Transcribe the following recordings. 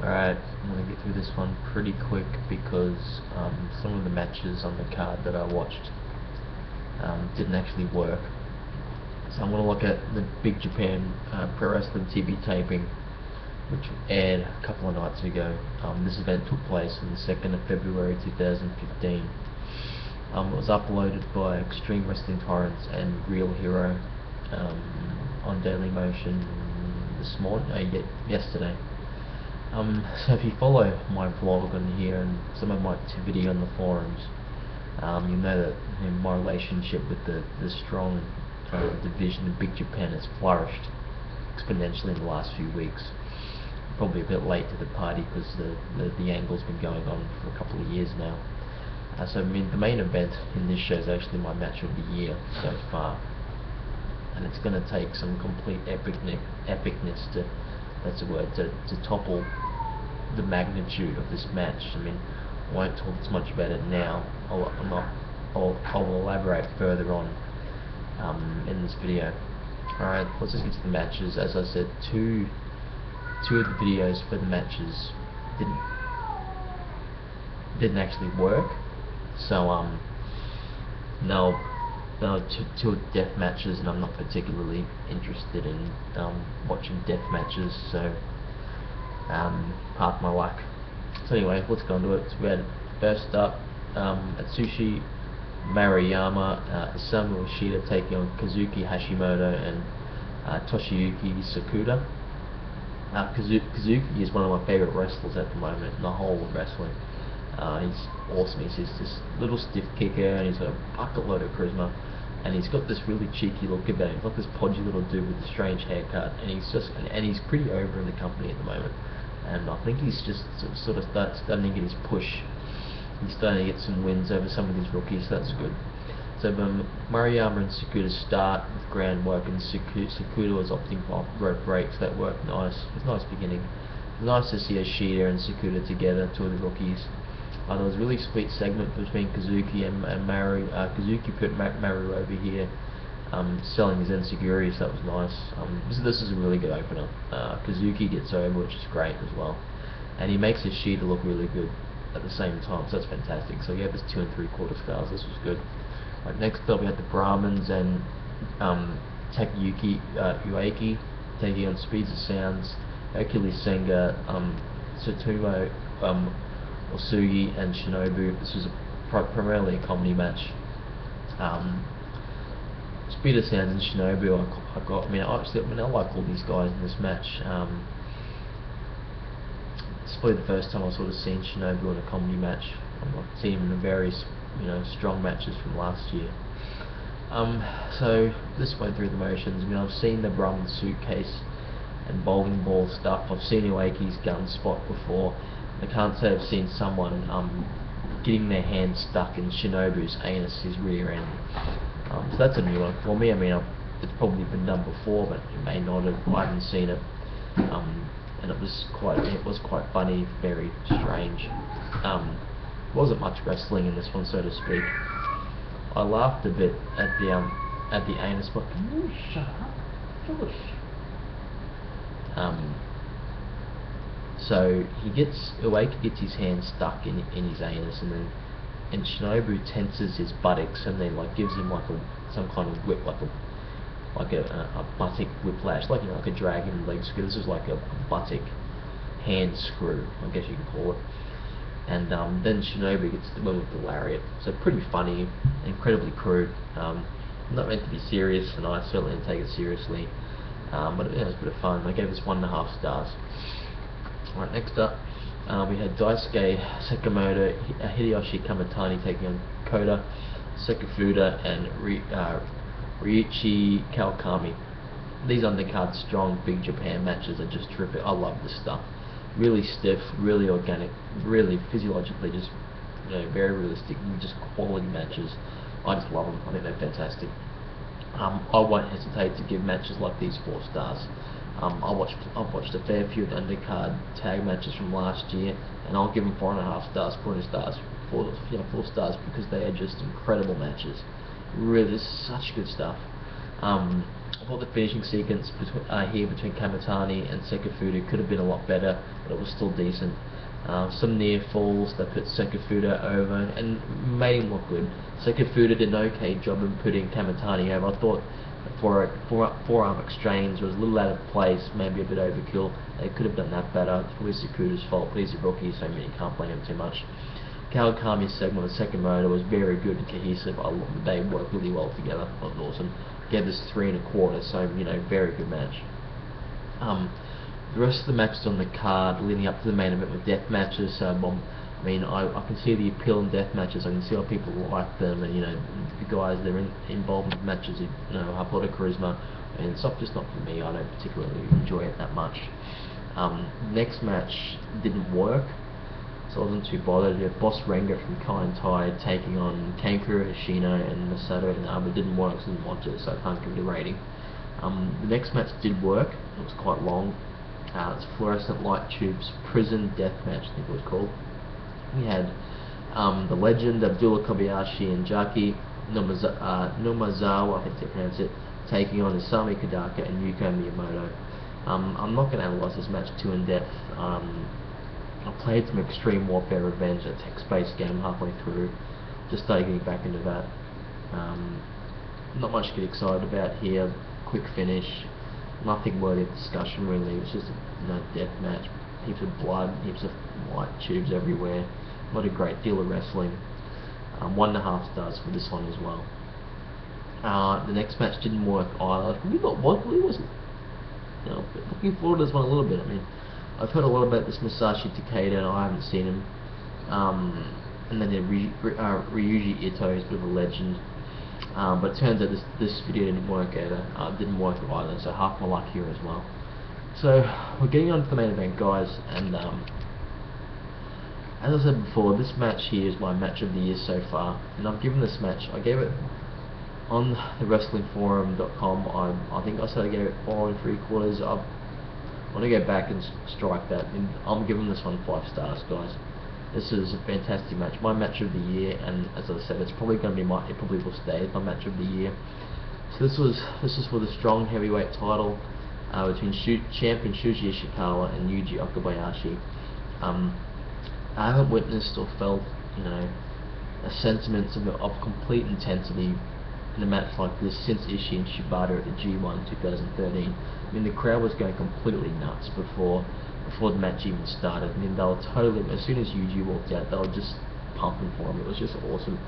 Alright, I'm going to get through this one pretty quick because some of the matches on the card that I watched didn't actually work. So I'm going to look at the Big Japan Pro Wrestling TV taping, which aired a couple of nights ago. This event took place on the 2nd of February 2015. It was uploaded by Extreme Wrestling Torrents and Real Hero on Daily Motion this morning, yesterday. So if you follow my vlog on here and some of my activity on the forums, you know that my relationship with the strong division of Big Japan has flourished exponentially in the last few weeks. Probably a bit late to the party because the angle's been going on for a couple of years now. So I mean, the main event in this show is actually my match of the year so far, and it's going to take some complete epicness to, that's a word, to topple the magnitude of this match. I mean, I won't talk too much about it now. I'll elaborate further on in this video. Alright, let's just get to the matches. As I said, two of the videos for the matches didn't actually work. So no, two death matches, and I'm not particularly interested in watching death matches, so part my luck. So anyway, let's go into it. So we had first up Atsushi Maruyama, Isamu Ishida taking on Kazuki Hashimoto and Toshiyuki Sakuda. Kazuki is one of my favourite wrestlers at the moment in the whole of wrestling. He's awesome. He's just this little stiff kicker, and he's got a bucket load of charisma, and he's got this really cheeky look about him. He's like this podgy little dude with a strange haircut, and he's pretty over in the company at the moment. And I think he's just sort of starting to get his push. He's starting to get some wins over some of these rookies, so that's good. So Maruyama and Sakuda start with ground work, and Sakuda was opting for rope breaks. That worked nice. It was a nice beginning. It was nice to see Ishida and Sakuda together, two of the rookies. There was a really sweet segment between Kazuki and Maru. Kazuki put Maru over here, selling his enziguri, so that was nice. This is a really good opener. Kazuki gets over, which is great as well, and he makes Ishida look really good at the same time, so that's fantastic. So he gave us 2 3/4 stars. This was good. Right, next up we had the Brahmins and Takayuki Ueki taking on Speeds of Sounds, Hercules Senga, Tsutomu Osugi and Shinobu. This was primarily a comedy match. Speed of Sounds and Shinobu, I like all these guys in this match. It's probably the first time I've sort of seen Shinobu in a comedy match. I've seen him in various, strong matches from last year. So this went through the motions. I mean, I've seen the Brahmin suitcase and bowling ball stuff. I've seen Ueki's gun spot before. I can't say I've seen someone getting their hand stuck in Shinobu's anus, his rear end. So that's a new one for me. I mean, it's probably been done before, but it may not have. I haven't seen it, and it was quite funny, very strange. Wasn't much wrestling in this one, so to speak. I laughed a bit at the anus spot. Can you shut up? So Ueki gets his hand stuck in his anus, and Shinobu tenses his buttocks, and then gives him some kind of whip, like a buttock whiplash, like a dragon leg screw. This is like a buttock hand screw, I guess you can call it. And then Shinobu gets the one with the lariat. So pretty funny, incredibly crude. Not meant to be serious, and I certainly didn't take it seriously. But it was a bit of fun. I gave this 1.5 stars. Alright, next up we had Daisuke Sakamoto, Hideyoshi Kamitani taking on Kota Sekafuda and Ryuichi Kawakami. These undercard strong Big Japan matches are just terrific. I love this stuff. Really stiff, really organic, really physiologically just very realistic, just quality matches. I just love them. I think they're fantastic. I won't hesitate to give matches like these 4 stars. I've watched a fair few of the undercard tag matches from last year, and I'll give them 4.5 stars, 4 stars, 4 stars, because they are just incredible matches. Really, such good stuff. I thought the finishing sequence here between Kamitani and Sekafuda could have been a lot better, but it was still decent. Some near falls that put Sekafuda over and made him look good. Sekafuda did an okay job in putting Kamitani over. I thought the forearm exchange was a little out of place, maybe a bit overkill. They could have done that better. It's probably Sekuda's fault, but he's a rookie, so you can't blame him too much. Kawakami's segment, the second motor, was very good and cohesive. They worked really well together. That was awesome. Gave us 3 1/4, so very good match. The rest of the matches on the card leading up to the main event were death matches. I can see the appeal in death matches. I can see why people like them, and the guys that are involved in matches, have a lot of charisma. And it's just not for me. I don't particularly enjoy it that much. Next match didn't work, so I wasn't too bothered. You had Boss Renga from Kaientai taking on Kankura, Ishino, and Masato, and it didn't work, so I didn't watch it, so I can't give it a rating. The next match did work. It was quite long. It's Fluorescent Light Tubes Prison Death Match, I think it was called. We had the legend Abdullah Okabayashi and Jaki Nomazawa, I think they pronounce it, taking on Isami Kadaka and Yuko Miyamoto. I'm not going to analyse this match too in depth. I played some Extreme Warfare Revenge, a text-based game, halfway through. Just started getting back into that. Not much to get excited about here. Quick finish. Nothing worthy of discussion really. It was just a death match. Heaps of blood, heaps of light tubes everywhere. Not a great deal of wrestling. 1.5 stars for this one as well. The next match didn't work either. Really wasn't. Looking forward to this one a little bit. I've heard a lot about this Masashi Takeda, and I haven't seen him. And then Ryuji Ito is a bit of a legend. But it turns out this video didn't work either, so half my luck here as well. So we're getting on to the main event, guys, and as I said before, this match here is my match of the year so far, and I've given this match, I gave it on the wrestlingforum.com. I think I said I gave it 4 3/4. I want to go back and strike that, and I'm giving this one 5 stars, guys. This is a fantastic match, my match of the year, and as I said, it's probably going to be it probably will stay as my match of the year. So this is for the strong heavyweight title between champion Shuji Ishikawa and Yuji Okabayashi. I haven't witnessed or felt a sentiment of complete intensity in a match like this since Ishii and Shibata at the G1 2013. The crowd was going completely nuts before the match even started. They were totally, as soon as Yuji walked out, they were just pumping for him. It was just awesome.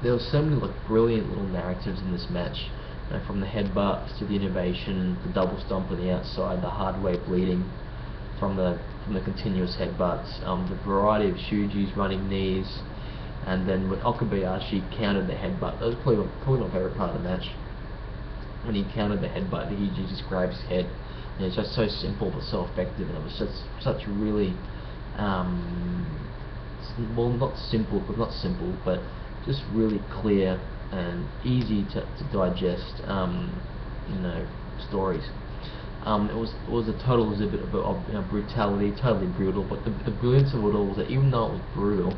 There were so many brilliant little narratives in this match, from the headbutts to the innovation, the double stomp on the outside, the hard way bleeding from the continuous headbutts, the variety of Shuji's running knees, and then when Okabayashi countered the headbutt, that was probably my favourite part of the match. When he countered the headbutt, he just grabs his head. It's just so simple but so effective, and it was just such really, well, not simple, but just really clear and easy to digest, stories. It was a total exhibit of brutality, totally brutal. But the brilliance of it all was that even though it was brutal,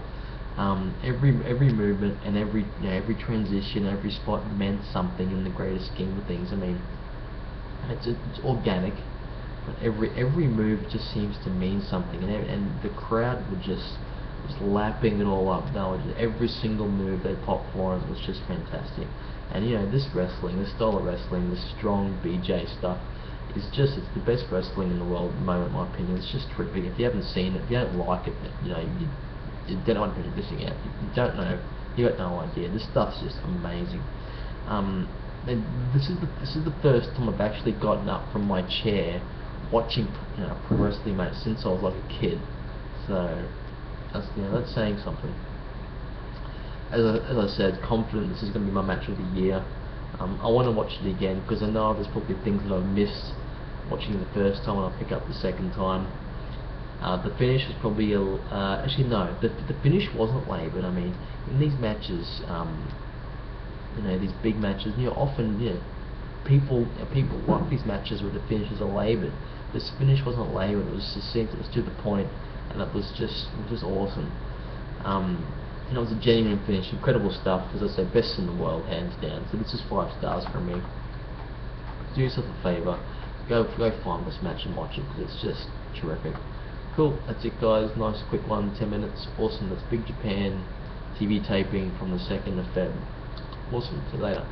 every movement and every transition, every spot meant something in the greater scheme of things. It's organic, but every move just seems to mean something, and the crowd was just lapping it all up. Every single move they popped for him was just fantastic. And this wrestling, this style of wrestling, this strong BJ stuff, it's the best wrestling in the world at the moment, in my opinion. It's just terrific. If you haven't seen it, if you don't like it, you don't know what you're missing out. You don't know. You got no idea. This stuff's just amazing. And this is the first time I've actually gotten up from my chair watching pro wrestling match since I was like a kid. So that's saying something. As I said, confident this is going to be my match of the year. I want to watch it again because I know there's probably things that I've missed watching the first time, and I'll pick up the second time. The finish was probably actually no, the finish wasn't laboured. In these matches, these big matches, often people like these matches where the finishes are laboured. This finish wasn't laboured. It was succinct. It was to the point, and it was just awesome. It was a genuine finish, incredible stuff. As I said, best in the world, hands down. So this is 5 stars from me. do yourself a favour, go find this match and watch it, because it's just terrific. Cool, that's it guys, nice quick one, 10 minutes, awesome. That's Big Japan TV taping from the 2nd of Feb. Awesome, see you later.